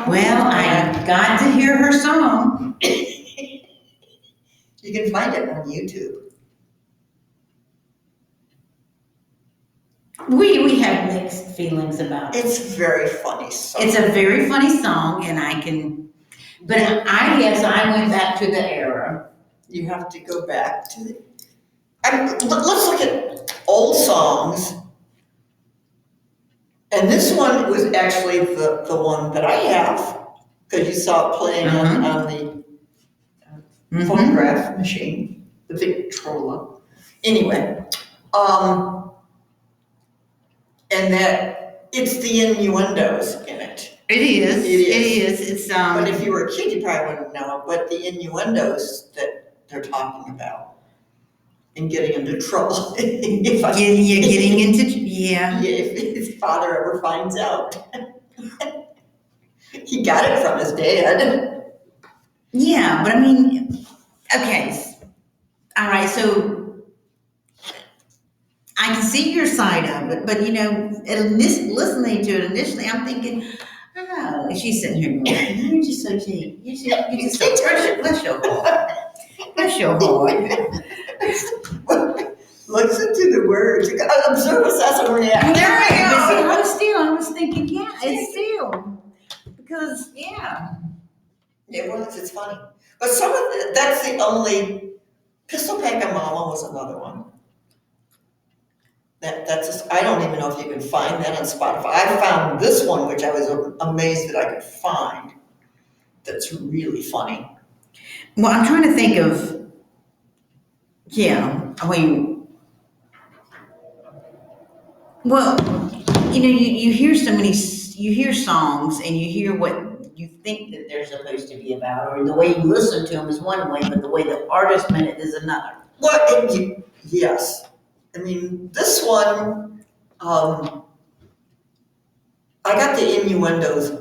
Well, I got to hear her song. You can find it on YouTube. We have mixed feelings about it. It's a very funny song. It's a very funny song, and I guess I went back to the era. You have to go back to the. Let's look at old songs. And this one was actually the one that I have, because you saw it playing on the phonograph machine, the Victrola. Anyway, and that it's the innuendos in it. It is. It's But if you were a kid, you probably wouldn't know. But the innuendos that they're talking about and getting into trouble. Getting into If his father ever finds out, he got it from his dad. Yeah, but I mean, okay, all right. So I can see your side of it, but listening to it initially, I'm thinking, oh, and she's sitting here going, "You're just so cheap. You're just so bless your heart. Bless your heart." Listen to the words. Observe, assess, and react. There I was thinking, yeah, it's still because It was. It's funny, but some of that's the only. Pistol Packin' Mama was another one. I don't even know if you can find that on Spotify. I found this one, which I was amazed that I could find. That's really funny. Well, I'm trying to think of. Yeah, I mean, well, you hear so many, you hear songs and you hear what you think that they're supposed to be about, or the way you listen to them is one way, but the way the artist meant it is another. Well, yes. I mean, this one, I got the innuendos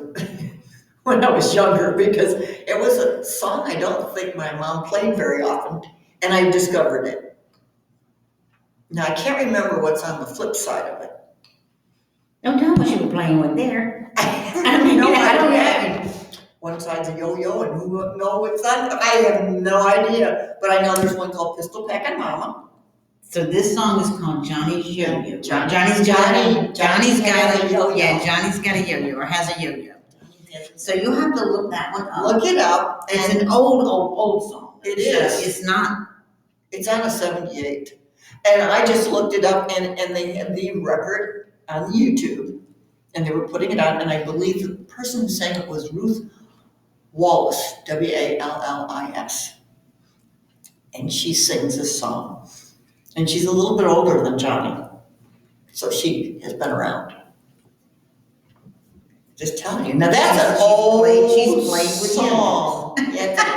when I was younger because it was a song I don't think my mom played very often, and I discovered it. Now, I can't remember what's on the flip side of it. Don't tell me what you were playing with there. I have no idea. One side's a yo-yo, and who would know what's on? I have no idea, but I know there's one called Pistol Packin' Mama. So this song is called Johnny's Yo-Yo. Johnny's got a yo-yo. Yeah, Johnny's got a yo-yo or has a yo-yo. So you'll have to look that one up. Look it up. It's an old song. It is. It's not. It's on a 78. And I just looked it up, and they had the record on YouTube, and they were putting it out, and I believe the person who sang it was Ruth Wallis, Wallis. And she sings this song. And she's a little bit older than Johnny. So she has been around. Just telling you. Now that's an old song. Yeah, it's an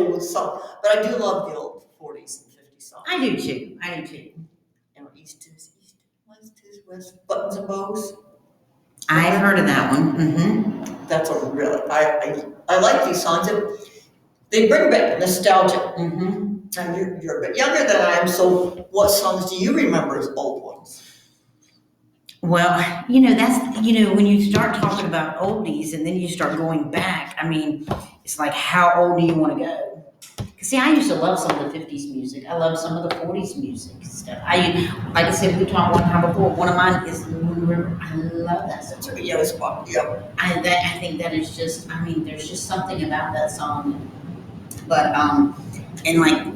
old song. But I do love the old 40s and 50s songs. I do too. East is east, west is west, buttons and bows. I've heard of that one. Mm-hmm. That's a really, I like these songs. They bring back nostalgia. Mm-hmm. And you're a bit younger than I am, so what songs do you remember as old ones? Well, that's, when you start talking about oldies and then you start going back, I mean, it's like, how old do you want to go? Because, see, I used to love some of the 50s music. I love some of the 40s music and stuff. Like I said, we talked one time before, one of mine is Moon River. I love that song. Yeah, it's fun. Yep. I think that is just, there's just something about that song. But, and I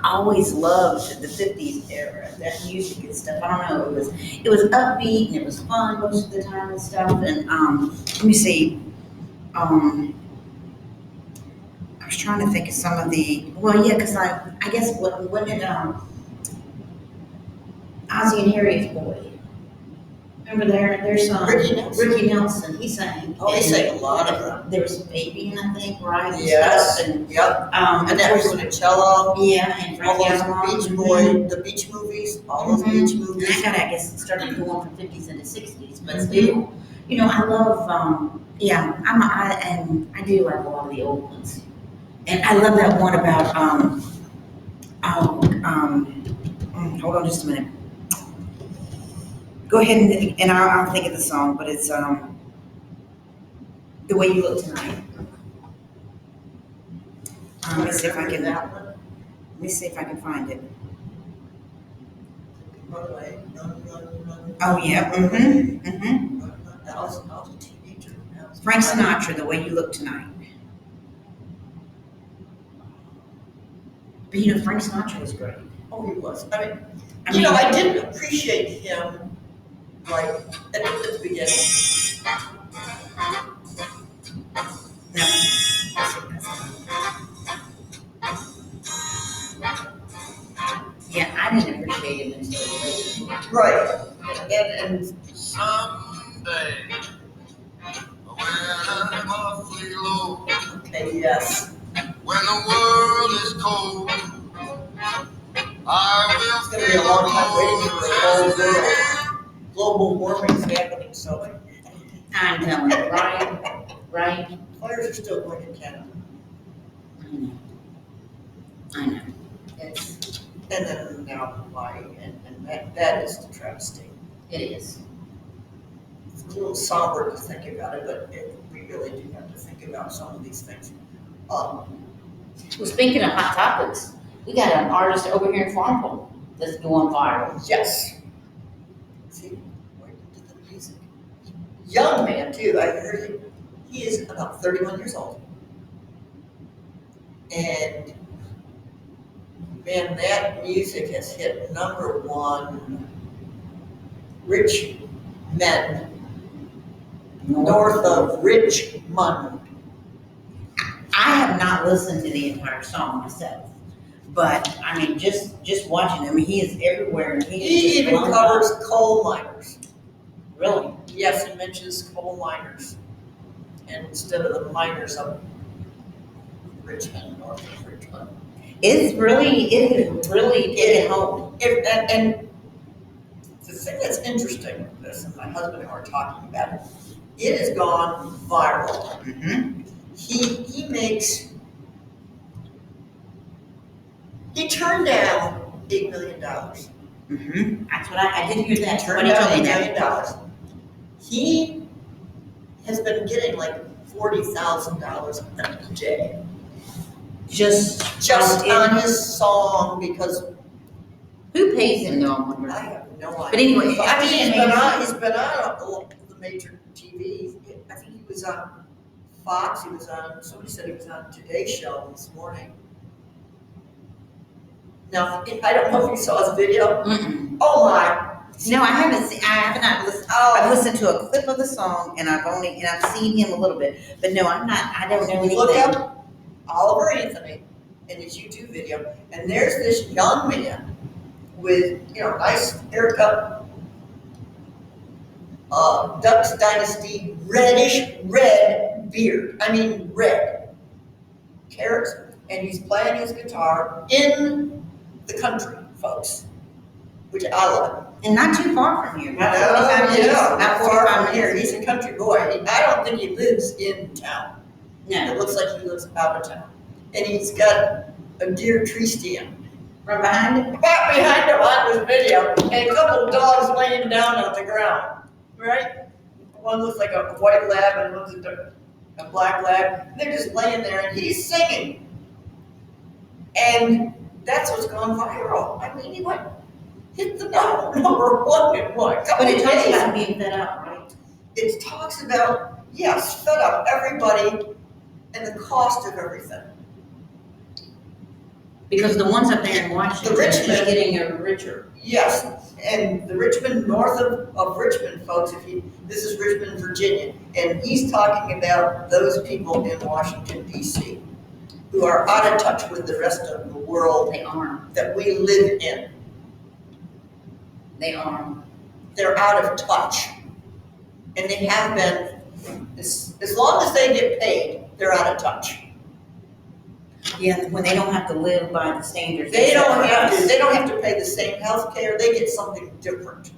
always loved the 50s era, that music and stuff. I don't know, it was upbeat and it was fun most of the time and stuff. And let me see, I was trying to think of some of the, because I guess when did Ozzy and Harriet's Boy? Remember their song? Ricky Nelson, he sang. Oh, he sang a lot of them. There was Baby, I think, right? Yes. And, yep. And that was Cello. Yeah, and all those Beach Boy, the Beach movies, all those Beach movies. And I guess it started going from 50s into 60s, but still, I love, I do like a lot of the old ones. And I love that one about, hold on just a minute. Go ahead and I'll think of the song, but it's The Way You Look Tonight. Let me see if I can. That one. Let me see if I can find it. By the way, run. Oh yeah. Mm-hmm. I was a teenager. Frank Sinatra, The Way You Look Tonight. But you know, Frank Sinatra was great. Oh, he was. I mean, I you know, mean- I didn't appreciate him like at the beginning. Yeah, I didn't appreciate him until later. Right. And Someday, when I'm awfully low, okay, yes. when the world is cold, I It's will gonna be a long time waiting for the whole feel world. Global warming's happening, so I'm telling you, right? Right? fires are still going in Canada. I know. I know. It's, And then now Hawaii, and that is the travesty. it is. It's a little somber to think about it, but we really do have to think about some of these things. Well, speaking of hot topics, we got an artist over here in Farmville that's going viral. Yes. See, right into the music. Young man too. I heard he is about 31 years old. And man, that music has hit #1 rich men north of Richmond. I have not listened to the entire song myself, but I mean, just watching him, he is everywhere, and He is just even blown covers up. coal miners. Really. Yes, he mentions coal miners. And instead of the miners of Richmond, north of Richmond. It is really taking home. And the thing that's interesting with this, and my husband and I were talking about it, it has gone viral. Mm-hmm. He turned down $8 million. Mm-hmm. That's what I did hear that. Turned Somebody down told me $8 that. million. He has been getting like $40,000 a day Just on his song because who pays him though? I wonder. I have no idea. But anyway, I mean, he's been amazing. on the major TV. I think he was on Fox. He was on. Somebody said he was on Today Show this morning. Now I don't know if you saw his video. Mm-mm. Oh my! No, I haven't seen. I have not listened. I've listened to a clip of the song, and I've seen him a little bit. But no, I'm not. I don't know anything. Look up Oliver Anthony in his YouTube video, and there's this young man with nice haircut, Ducks Dynasty reddish red beard. I mean red carrots, and he's playing his guitar in the country, folks, which I love. And not too far from here. About 45 minutes. Yeah, About not far 45 from here. minutes. He's a country boy. I don't think he lives in town. No. It looks like he lives out of town. And he's got a deer tree stand From behind it. right behind him on this video, and a couple of dogs laying down on the ground, right? One looks like a white lab and one's a black lab. They're just laying there, and he's singing. And that's what's gone viral. I mean, he went hit the #1 in what? But it talks days. about being fed up, right? It talks about, yes, fed up everybody and the cost of everything. Because the ones up there in Washington The are rich just men. getting richer. Yes, and the Richmond, north of Richmond, folks, this is Richmond, Virginia, and he's talking about those people in Washington, D.C., who are out of touch with the rest of the world They are. that we live in. They are. They're out of touch. And they have been, as long as they get paid, they're out of touch. Yeah, when they don't have to live by the standards. They don't set for have to, us. they don't have to pay the same health care, they get something different.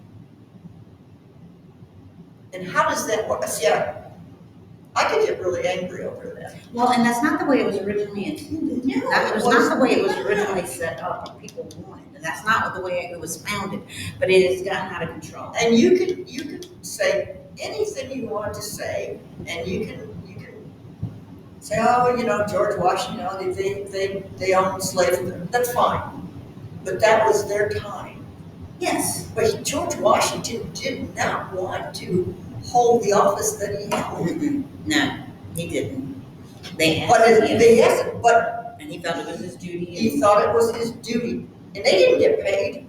And how does that work? See, I could get really angry over that. Well, and that's not the way it was originally intended. No, That was it not the way it was wasn't. originally set up, what people wanted. And that's not the way it was founded. But it has gotten out of control. And you can say anything you want to say, and you can say, oh, George Washington, they owned slaves. That's fine. But that was their time. Yes. But George Washington did not want to hold the office that he held. No, he didn't. They asked But him, they asked him, but and he thought it was his duty. he thought it was his duty. And they didn't get paid.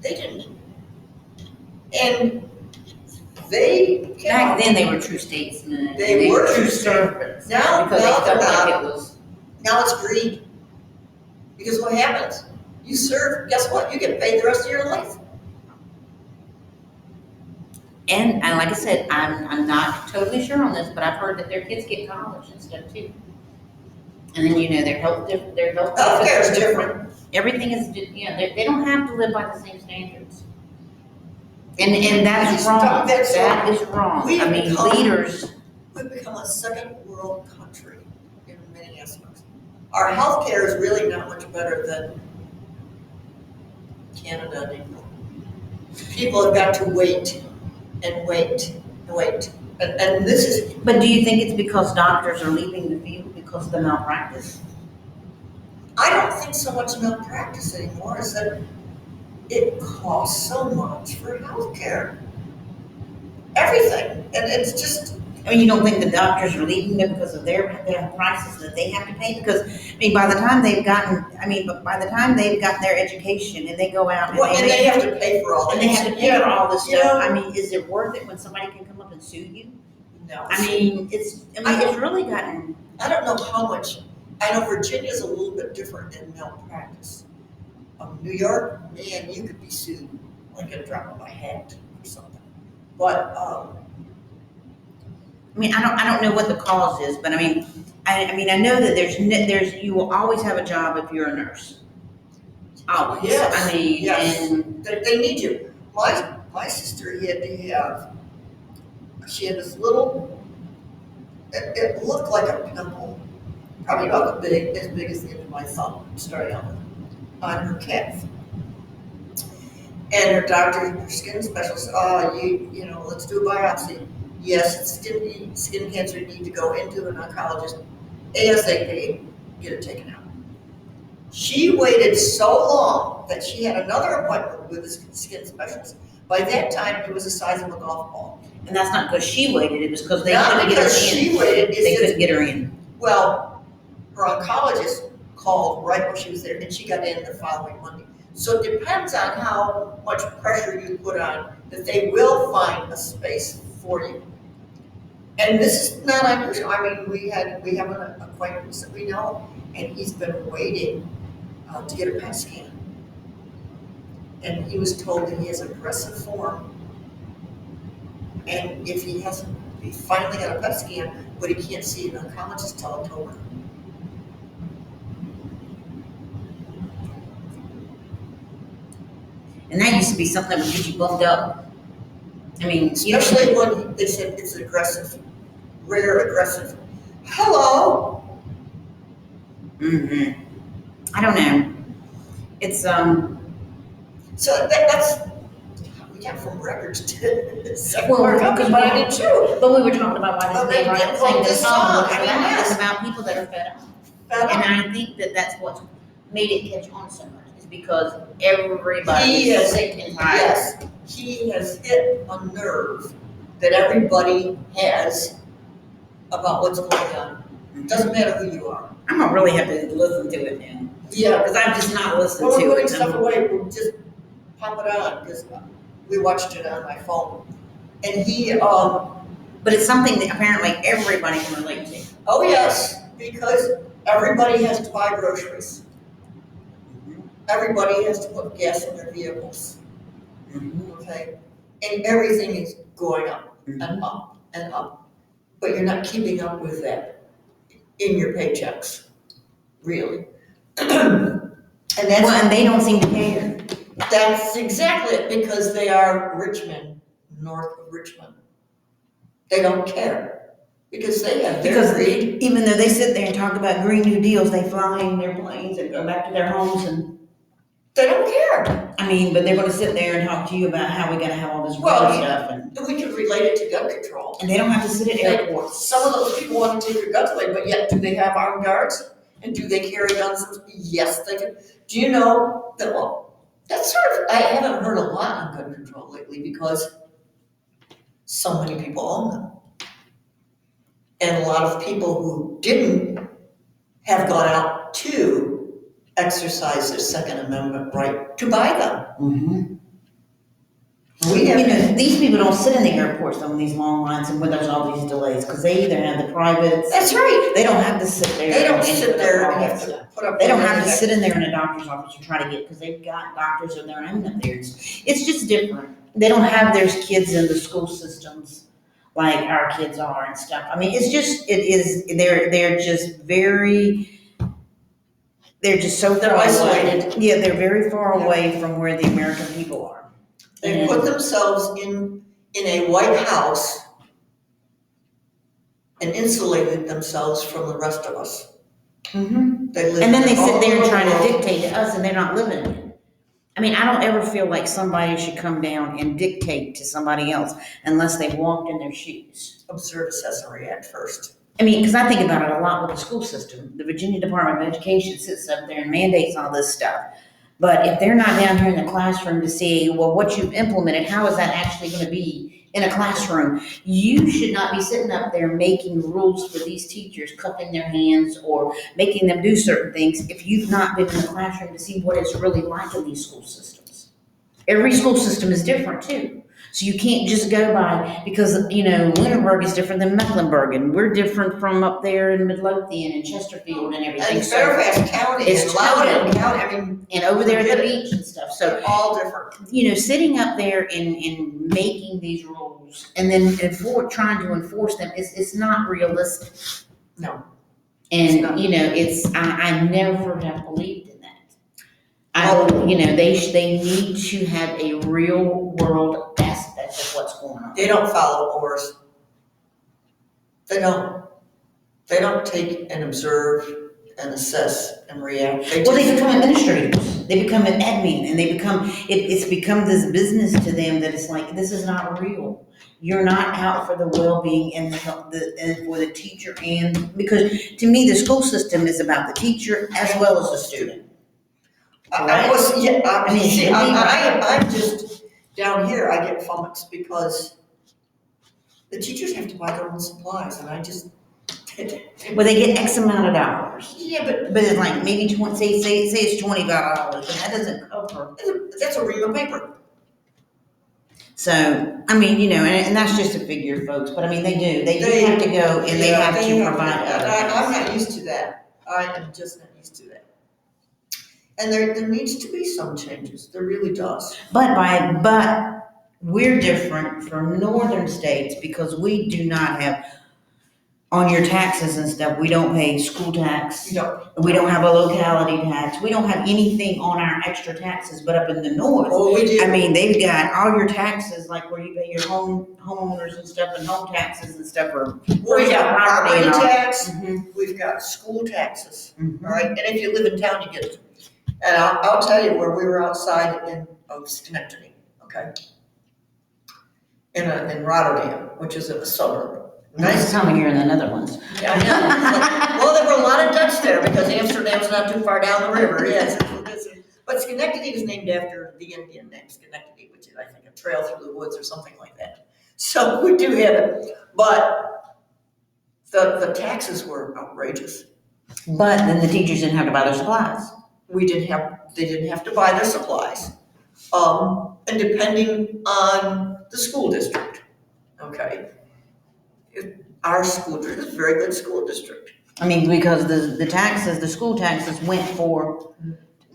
They didn't. And they Back then, they were true statesmen. They were true true servants. Now because they felt they're like not. it was. Now it's greed. Because what happens? You serve, guess what? You get paid the rest of your life. And like I said, I'm not totally sure on this, but I've heard that their kids get college and stuff too. And then their health Healthcare is different. Everything is they don't have to live by the same standards. And that's wrong. That is wrong. We've become- leaders. We've become a second world country in many aspects. Our healthcare is really not much better than Canada anymore. People have got to wait and wait and wait. And this is, But do you think it's because doctors are leaving the field because of the malpractice? I don't think so much malpractice anymore, is that it costs so much for healthcare. Everything. And it's just, You don't think the doctors are leaving them because of their prices that they have to pay? Because, by the time they've gotten their education and they go out and and they have to pay for all and this. they have to pay for all this stuff, know- is it worth it when somebody can come up and sue you? No. It's really gotten, I don't know how much, I know Virginia's a little bit different in malpractice. New York, man, you could be sued like a drop of a hat or something. But, I don't know what the cause is, but I know that there's you will always have a job if you're a nurse. Always. Yes, yes. And they need you. My sister she had this little, it looked like a pimple, probably about as big as the end of my thumb, starting on her calf. And her doctor, her skin specialist, let's do a biopsy. Yes, it's skin cancer, you need to go into an oncologist ASAP, get it taken out. She waited so long that she had another appointment with a skin specialist. By that time, it was the size of a golf ball. and that's not because she waited, it was because they Not couldn't get her because in. she waited, They it's couldn't get her in. well, her oncologist called right when she was there, and she got in the following Monday. So it depends on how much pressure you put on, that they will find a space for you. And this is not unusual. We have an acquaintance that we know, and he's been waiting to get a PET scan. And he was told that he has aggressive form, and if he finally got a PET scan, but he can't see an oncologist till October. And that used to be something that would get you bumped up. Especially when they said it's aggressive, rare aggressive. Hello. Mm-hmm. I don't know. It's So that's we got from records to second Well, work company, but I did too. but we were talking about why Well, this they name did quote this song. Yes. It's about people that are fed up. Fed And up. I think that that's what's made it catch on so much, is because everybody He is is- sick and tired. Yes, he has hit a nerve that everybody has about what's going on. Doesn't matter who you are. I'm gonna really have to listen to it now, Yeah. because I've just not listened When to we're putting it. stuff away, we'll just pop it on, because we watched it on my phone. And he, But it's something that apparently everybody can relate to. oh yes, because everybody has to buy groceries. Everybody has to put gas in their vehicles, okay? And everything is going up and up and up. But you're not keeping up with that in your paychecks, really. And And they don't seem to care. that's exactly it, because they are Richmond, north of Richmond. They don't care, because they have their Because greed. even though they sit there and talk about Green New Deals, they fly in their planes and go back to their homes and, They don't care. but they're gonna sit there and talk to you about how we gotta have all this Well, green stuff and. We can related to gun control. And they don't have to sit at airports. Some of those people want to take your guns away, but yet do they have armed guards? And do they carry guns? Yes, they do. Do you know that, well, that's sort of, I haven't heard a lot on gun control lately because so many people own them. And a lot of people who didn't have gone out to exercise their Second Amendment right to buy them. Mm-hmm. We have, You know, these people don't sit in the airports on these long lines and when there's all these delays, because they either have the privates. that's right. They don't have to sit there. They don't and sit put there up and all have that to stuff. put up. They don't have to everything. sit in there in a doctor's office to try to get, because they've got doctors of their own up there. It's just different. They don't have their kids in the school systems like our kids are and stuff. I mean, it's just, it is, they're just very, they're just so They're far away. isolated. Yeah, they're very far Yeah. away from where the American people are. They And- put themselves in a White House and insulated themselves from the rest of us. Mhm. They live And then they in all sit there and over try the to world. dictate to us and they're not living it. I mean, I don't ever feel like somebody should come down and dictate to somebody else unless they walked in their shoes. Observe, assess, and react first. I mean, because I think about it a lot with the school system. The Virginia Department of Education sits up there and mandates all this stuff. But if they're not down here in the classroom to see, well, what you've implemented, how is that actually going to be in a classroom? You should not be sitting up there making rules for these teachers, cupping their hands or making them do certain things if you've not been in the classroom to see what it's really like in these school systems. Every school system is different too. So you can't just go by, because, you know, Lunenburg is different than Mecklenburg, and we're different from up there in Midlothian and Chesterfield and everything. And So, Fairfax County it's and Loudoun totally- County, I mean, and over there at the Forget it. beach and stuff. So, they're all different. you know, sitting up there and making these rules and then trying to enforce them, it's not realistic. No. It's And, not. you know, I never have believed in that. Well- You know, they need to have a real world aspect of what's going on. They don't follow orders. They don't. They don't take and observe and assess and react. They Well, they just, become administrators. They become an admin, and they become it's become this business to them that it's like, this is not real. You're not out for the well-being and and for the teacher, and because to me the school system is about the teacher as well as the student. I was, yeah, I mean, see, Should be, right? I'm just, down here, I get flummoxed because the teachers have to buy their own supplies, and I just. Well, they get X amount of dollars, Yeah, but but it's like maybe say it's $25, but that doesn't cover. that's a ream of paper. So I mean, you know, and that's just a figure, folks. But I mean, they do have to go and they have to provide other I'm things. not used to that. I am just not used to that. And there needs to be some changes. There really does. But we're different from northern states because we do not have, on your taxes and stuff, we don't pay school tax. You know, We don't have a locality tax. We don't have anything on our extra taxes, but up in the north, oh, we do. I mean, they've got all your taxes, like where you pay your homeowners and stuff and home taxes and stuff are. We got property and all. tax, Mhm, we've got school taxes, mhm. all right? And if you live in town, you get it. And I'll tell you where we were outside in Schenectady, okay? In Rotterdam, which is a suburb. Nice time of year in the Netherlands. Yeah, I know. Well, there were a lot of Dutch there because Amsterdam's not too far down the river, yes. But Schenectady is named after the Indian name Schenectady, which is, I think, a trail through the woods or something like that. So we do have it, but the taxes were outrageous. But then the teachers didn't have to buy their supplies. They didn't have to buy their supplies. And depending on the school district, okay? Our school district is a very good school district. I mean, because the taxes, the school taxes went for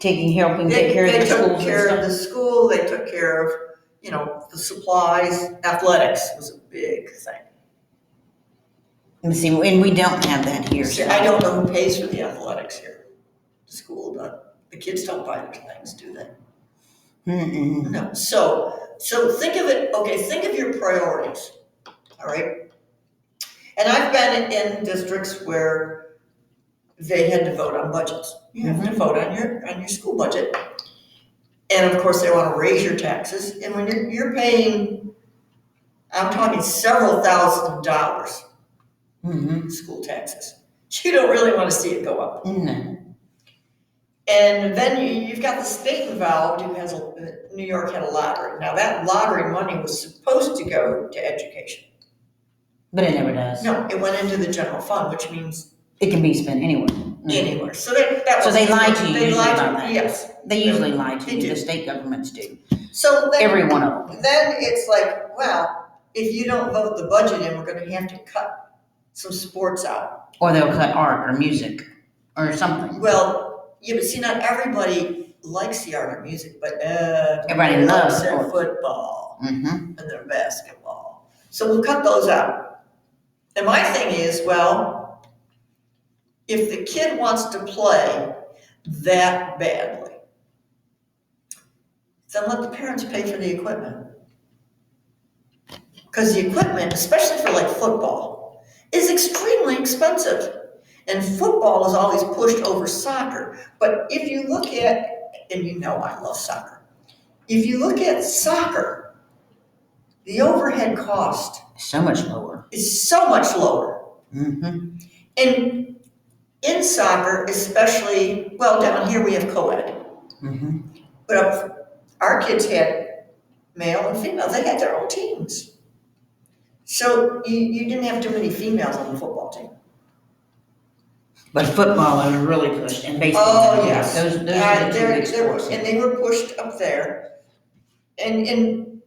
helping take care of the They schools took and care of stuff. the school, they took care of, you know, the supplies, athletics was a big thing. Let me see, and we don't have that here. See, I don't know who pays for the athletics here. The school, but the kids don't buy their things, do they? Mm-mm. No, so think of it, okay, think of your priorities, all right? And I've been in districts where they had to vote on budgets. You have to vote on your school budget. And of course, they want to raise your taxes, and when you're paying I'm talking several $1,000s Mm-hmm. school taxes. You don't really want to see it go up. No. And then you've got the state involved who has New York had a lottery. Now that lottery money was supposed to go to education. But it never does. No, it went into the general fund, which means It can be spent anywhere. Mm. anywhere. So that So was, they lie to you they usually lied about to, that. yes. They usually lie to They you. do. The state governments do. So then, Every one of them. then it's like, well, if you don't vote the budget in, we're gonna have to cut some sports out. Or they'll cut art or music or something. Well, yeah, but see, not everybody likes the art or music, but Everybody loves their sports. football Mm-hmm. and their basketball. So we'll cut those out. And my thing is, well, if the kid wants to play that badly, then let the parents pay for the equipment. Because the equipment, especially for like football, is extremely expensive. And football is always pushed over soccer. But if you look at, and you know I love soccer, if you look at soccer, the overhead cost So much lower. is so much lower. Mm-hmm. And in soccer, especially, well, down here we have co-ed. Mm-hmm. But our kids had male and female, they had their own teams. So you didn't have too many females on the football team. But football is really pushed, and baseball. Oh, yes. Those are the two big There sports. and they were pushed up there. And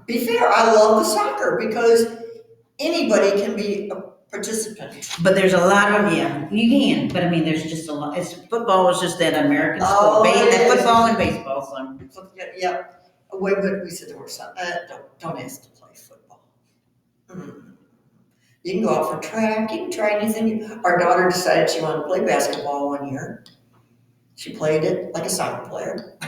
be fair, I love the soccer because anybody can be a participant. But there's a lot of, you can, but I mean, there's just a lot, football is just that American Oh, sport. it is. Football and baseball, so. So, yeah. Wait, but we said there were some, don't ask to play football. You can go out for track, you can try anything. Our daughter decided she wanted to play basketball one year. She played it like a soccer player.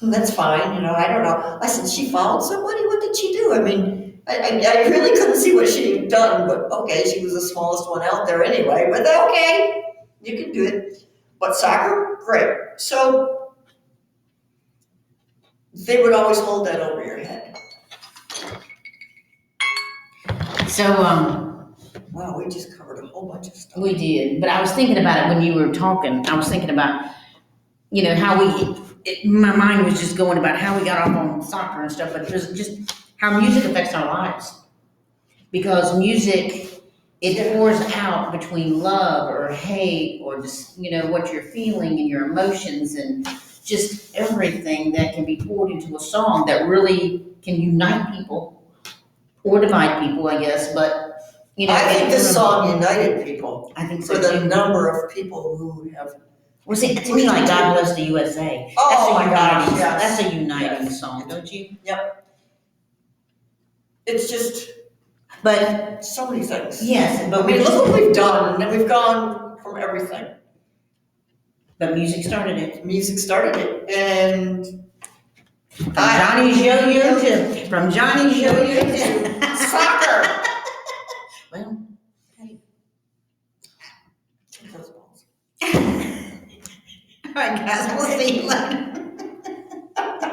And that's fine, I don't know. I said, she fouled somebody? What did she do? I mean, I really couldn't see what she had done, but okay, she was the smallest one out there anyway, but okay, you can do it. But soccer, great. So they would always hold that over your head. So, Wow, we just covered a whole bunch of stuff. we did, but I was thinking about it when you were talking. I was thinking about, how my mind was just going about how we got off on soccer and stuff, but it was just how music affects our lives. Because music, it pours out between love or hate or just, what you're feeling and your emotions and just everything that can be poured into a song that really can unite people or divide people, I guess, but, I think this song united people I think for so the too. number of people who have. Well, see, to me, like God Bless the USA. Oh my gosh, uniting, yes. That's a uniting Yes. song, don't you? It's just But, so many things. yes, but I mean, look what we've done, and we've gone from everything. But music started it. Music started it, and From Johnny's Yo-Yo from Johnny's Yo-Yo to soccer. Well, Take those balls. all right, guys, we'll see you later.